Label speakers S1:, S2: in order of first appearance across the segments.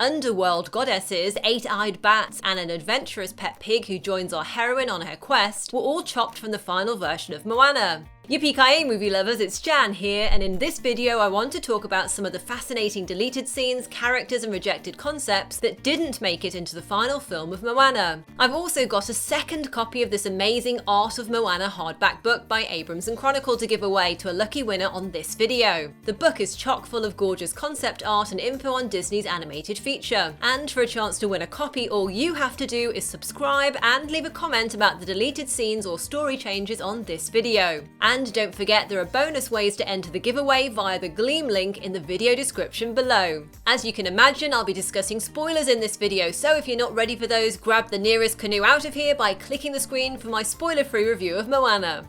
S1: underworld goddesses, 8-eyed bats, and an adventurous pet pig who joins our heroine on her quest were all chopped from the final version of Moana. Yippee-ki-yay movie lovers, it's Jan here, and in this video I want to talk about some of the fascinating deleted scenes, characters and rejected concepts that didn't make it into the final film of Moana. I've also got a second copy of this amazing Art of Moana hardback book by Abrams and Chronicle to give away to a lucky winner on this video. The book is chock full of gorgeous concept art and info on Disney's animated feature. And for a chance to win a copy, all you have to do is subscribe and leave a comment about the deleted scenes or story changes on this video. And don't forget, there are bonus ways to enter the giveaway via the Gleam link in the video description below. As you can imagine, I'll be discussing spoilers in this video, so if you're not ready for those, grab the nearest canoe out of here by clicking the screen for my spoiler-free review of Moana.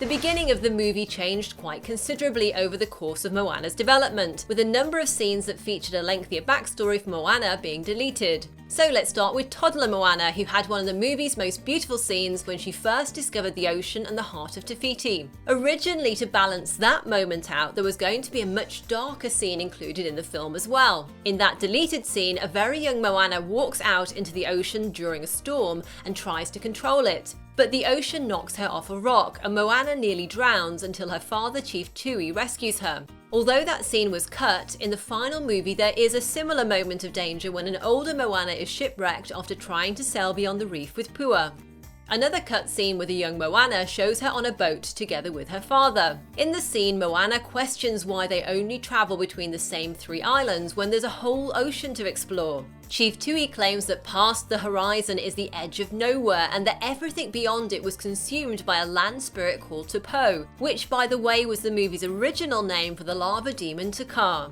S1: The beginning of the movie changed quite considerably over the course of Moana's development, with a number of scenes that featured a lengthier backstory for Moana being deleted. So let's start with toddler Moana, who had one of the movie's most beautiful scenes when she first discovered the ocean and the heart of Te Fiti. Originally, to balance that moment out, there was going to be a much darker scene included in the film as well. In that deleted scene, a very young Moana walks out into the ocean during a storm and tries to control it. But the ocean knocks her off a rock, and Moana nearly drowns until her father, Chief Tui, rescues her. Although that scene was cut, in the final movie there is a similar moment of danger when an older Moana is shipwrecked after trying to sail beyond the reef with Pua. Another cut scene with a young Moana shows her on a boat together with her father. In the scene, Moana questions why they only travel between the same 3 islands when there's a whole ocean to explore. Chief Tui claims that past the horizon is the edge of nowhere and that everything beyond it was consumed by a land spirit called Tupo, which by the way was the movie's original name for the lava demon Takar.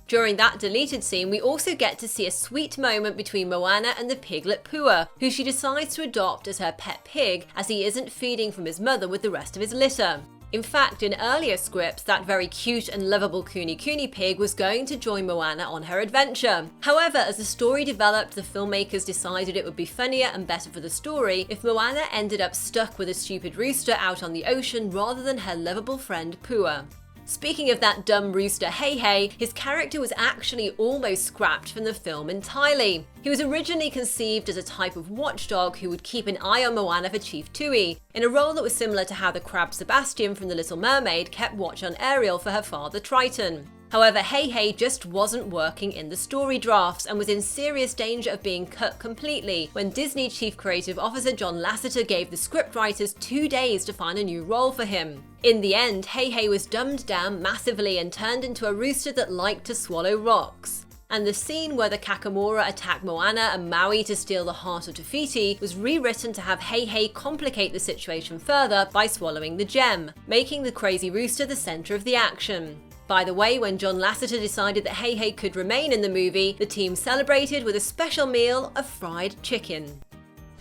S1: During that deleted scene, we also get to see a sweet moment between Moana and the piglet Pua, who she decides to adopt as her pet pig as he isn't feeding from his mother with the rest of his litter. In fact, in earlier scripts, that very cute and lovable Kuni Kuni pig was going to join Moana on her adventure. However, as the story developed, the filmmakers decided it would be funnier and better for the story if Moana ended up stuck with a stupid rooster out on the ocean rather than her lovable friend Pua. Speaking of that dumb rooster Hei Hei, his character was actually almost scrapped from the film entirely. He was originally conceived as a type of watchdog who would keep an eye on Moana for Chief Tui, in a role that was similar to how the crab Sebastian from The Little Mermaid kept watch on Ariel for her father Triton. However, Hei Hei just wasn't working in the story drafts and was in serious danger of being cut completely when Disney Chief Creative Officer John Lasseter gave the scriptwriters 2 days to find a new role for him. In the end, Hei Hei was dumbed down massively and turned into a rooster that liked to swallow rocks. And the scene where the Kakamora attack Moana and Maui to steal the heart of Te Fiti was rewritten to have Hei Hei complicate the situation further by swallowing the gem, making the crazy rooster the center of the action. By the way, when John Lasseter decided that Hei Hei could remain in the movie, the team celebrated with a special meal of fried chicken.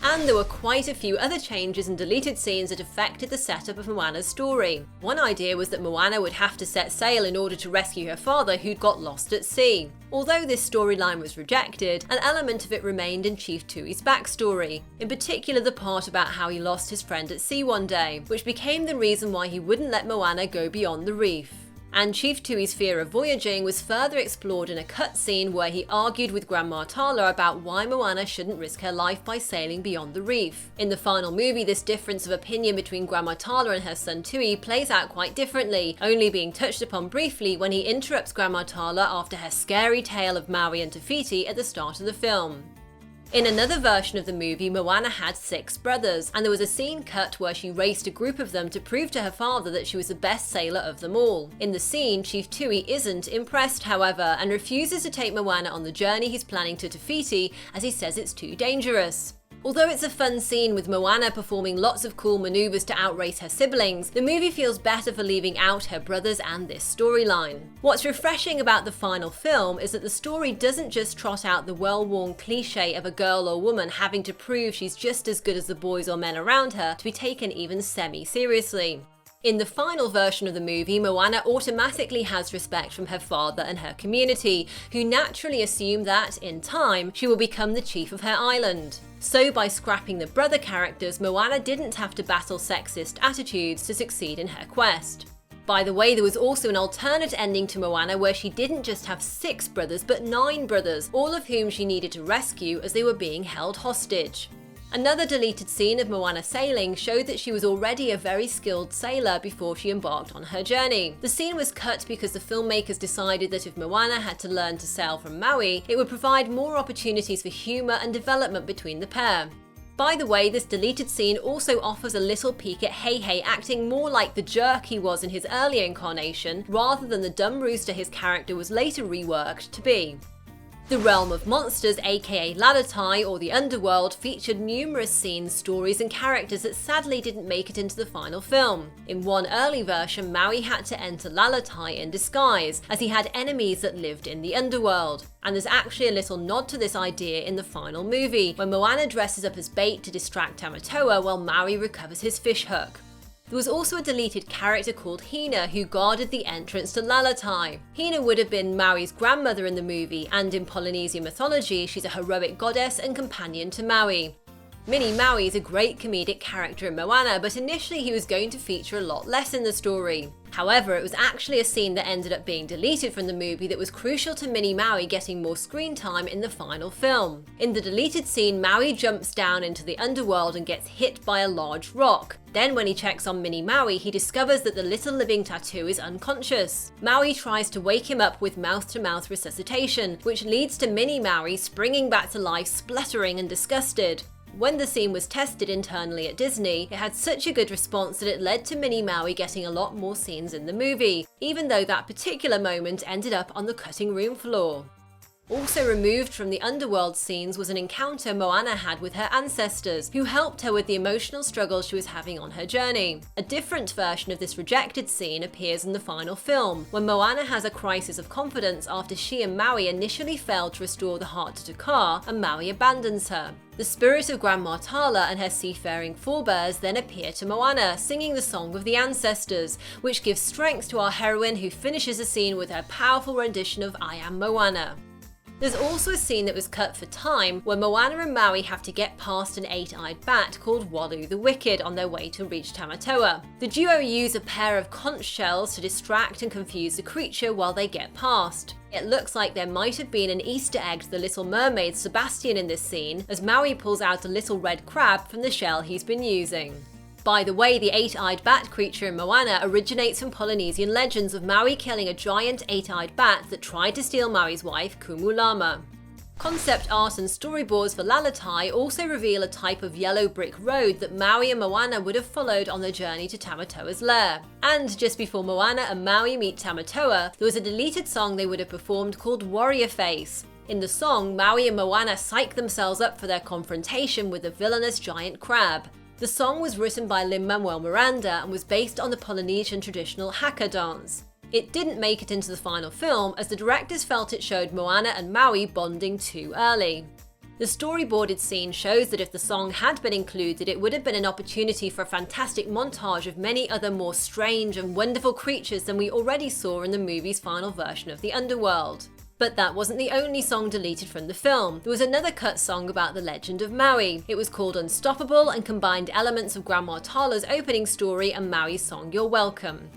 S1: And there were quite a few other changes and deleted scenes that affected the setup of Moana's story. One idea was that Moana would have to set sail in order to rescue her father who'd got lost at sea. Although this storyline was rejected, an element of it remained in Chief Tui's backstory, in particular the part about how he lost his friend at sea one day, which became the reason why he wouldn't let Moana go beyond the reef. And Chief Tui's fear of voyaging was further explored in a cutscene where he argued with Grandma Tala about why Moana shouldn't risk her life by sailing beyond the reef. In the final movie, this difference of opinion between Grandma Tala and her son Tui plays out quite differently, only being touched upon briefly when he interrupts Grandma Tala after her scary tale of Maui and Te Fiti at the start of the film. In another version of the movie, Moana had 6 brothers, and there was a scene cut where she raced a group of them to prove to her father that she was the best sailor of them all. In the scene, Chief Tui isn't impressed, however, and refuses to take Moana on the journey he's planning to Te Fiti as he says it's too dangerous. Although it's a fun scene with Moana performing lots of cool maneuvers to outrace her siblings, the movie feels better for leaving out her brothers and this storyline. What's refreshing about the final film is that the story doesn't just trot out the well-worn cliche of a girl or woman having to prove she's just as good as the boys or men around her to be taken even semi-seriously. In the final version of the movie, Moana automatically has respect from her father and her community, who naturally assume that, in time, she will become the chief of her island. So by scrapping the brother characters, Moana didn't have to battle sexist attitudes to succeed in her quest. By the way, there was also an alternate ending to Moana where she didn't just have 6 brothers, but 9 brothers, all of whom she needed to rescue as they were being held hostage. Another deleted scene of Moana sailing showed that she was already a very skilled sailor before she embarked on her journey. The scene was cut because the filmmakers decided that if Moana had to learn to sail from Maui, it would provide more opportunities for humour and development between the pair. By the way, this deleted scene also offers a little peek at Hei Hei acting more like the jerk he was in his earlier incarnation, rather than the dumb rooster his character was later reworked to be. The Realm of Monsters, aka Lalatai or the Underworld, featured numerous scenes, stories and characters that sadly didn't make it into the final film. In one early version, Maui had to enter Lalatai in disguise, as he had enemies that lived in the underworld. And there's actually a little nod to this idea in the final movie, when Moana dresses up as bait to distract Tamatoa while Maui recovers his fishhook. There was also a deleted character called Hina who guarded the entrance to Lalatai. Hina would have been Maui's grandmother in the movie, and in Polynesian mythology she's a heroic goddess and companion to Maui. Mini Maui is a great comedic character in Moana, but initially he was going to feature a lot less in the story. However, it was actually a scene that ended up being deleted from the movie that was crucial to Mini Maui getting more screen time in the final film. In the deleted scene, Maui jumps down into the underworld and gets hit by a large rock. Then when he checks on Mini Maui, he discovers that the little living tattoo is unconscious. Maui tries to wake him up with mouth-to-mouth resuscitation, which leads to Mini Maui springing back to life, spluttering and disgusted. When the scene was tested internally at Disney, it had such a good response that it led to Mini Maui getting a lot more scenes in the movie, even though that particular moment ended up on the cutting room floor. Also removed from the underworld scenes was an encounter Moana had with her ancestors, who helped her with the emotional struggles she was having on her journey. A different version of this rejected scene appears in the final film, when Moana has a crisis of confidence after she and Maui initially failed to restore the heart to Te Kā, and Maui abandons her. The spirit of Grandma Tala and her seafaring forebears then appear to Moana, singing the song of the ancestors, which gives strength to our heroine who finishes the scene with her powerful rendition of I Am Moana. There's also a scene that was cut for time where Moana and Maui have to get past an 8-eyed bat called Walu the Wicked on their way to reach Tamatoa. The duo use a pair of conch shells to distract and confuse the creature while they get past. It looks like there might have been an Easter egg to the Little Mermaid Sebastian in this scene, as Maui pulls out a little red crab from the shell he's been using. By the way, the 8-eyed bat creature in Moana originates from Polynesian legends of Maui killing a giant 8-eyed bat that tried to steal Maui's wife, Kumulama. Concept art and storyboards for Lalatai also reveal a type of yellow brick road that Maui and Moana would have followed on their journey to Tamatoa's lair. And just before Moana and Maui meet Tamatoa, there was a deleted song they would have performed called Warrior Face. In the song, Maui and Moana psych themselves up for their confrontation with the villainous giant crab. The song was written by Lin-Manuel Miranda and was based on the Polynesian traditional haka dance. It didn't make it into the final film as the directors felt it showed Moana and Maui bonding too early. The storyboarded scene shows that if the song had been included, it would have been an opportunity for a fantastic montage of many other more strange and wonderful creatures than we already saw in the movie's final version of the underworld. But that wasn't the only song deleted from the film. There was another cut song about the legend of Maui. It was called Unstoppable and combined elements of Grandma Tala's opening story and Maui's song You're Welcome.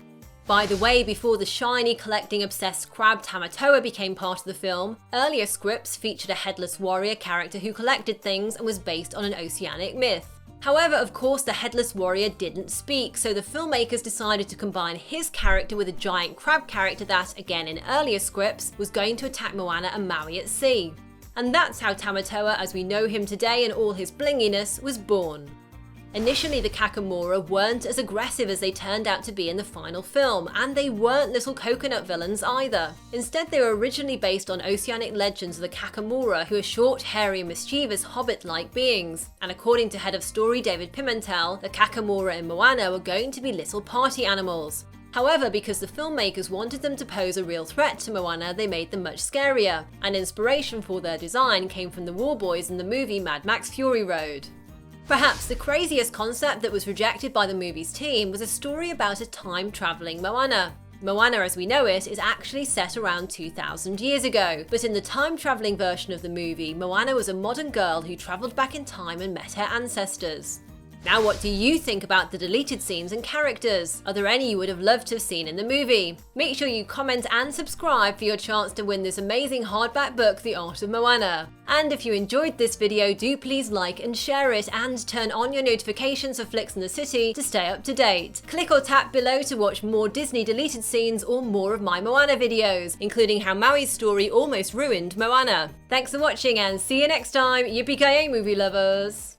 S1: By the way, before the shiny, collecting obsessed crab Tamatoa became part of the film, earlier scripts featured a headless warrior character who collected things and was based on an oceanic myth. However, of course, the headless warrior didn't speak, so the filmmakers decided to combine his character with a giant crab character that, again in earlier scripts, was going to attack Moana and Maui at sea. And that's how Tamatoa, as we know him today in all his blinginess, was born. Initially, the Kakamora weren't as aggressive as they turned out to be in the final film, and they weren't little coconut villains either. Instead, they were originally based on oceanic legends of the Kakamora, who are short, hairy, and mischievous hobbit-like beings. And according to head of story David Pimentel, the Kakamora in Moana were going to be little party animals. However, because the filmmakers wanted them to pose a real threat to Moana, they made them much scarier, and inspiration for their design came from the war boys in the movie Mad Max Fury Road. Perhaps the craziest concept that was rejected by the movie's team was a story about a time-travelling Moana. Moana as we know it is actually set around 2,000 years ago, but in the time-travelling version of the movie, Moana was a modern girl who travelled back in time and met her ancestors. Now, what do you think about the deleted scenes and characters? Are there any you would have loved to have seen in the movie? Make sure you comment and subscribe for your chance to win this amazing hardback book, The Art of Moana. And if you enjoyed this video, do please like and share it, and turn on your notifications for Flicks in the City to stay up to date. Click or tap below to watch more Disney deleted scenes or more of my Moana videos, including how Maui's story almost ruined Moana. Thanks for watching and see you next time, yippee-ki-yay movie lovers!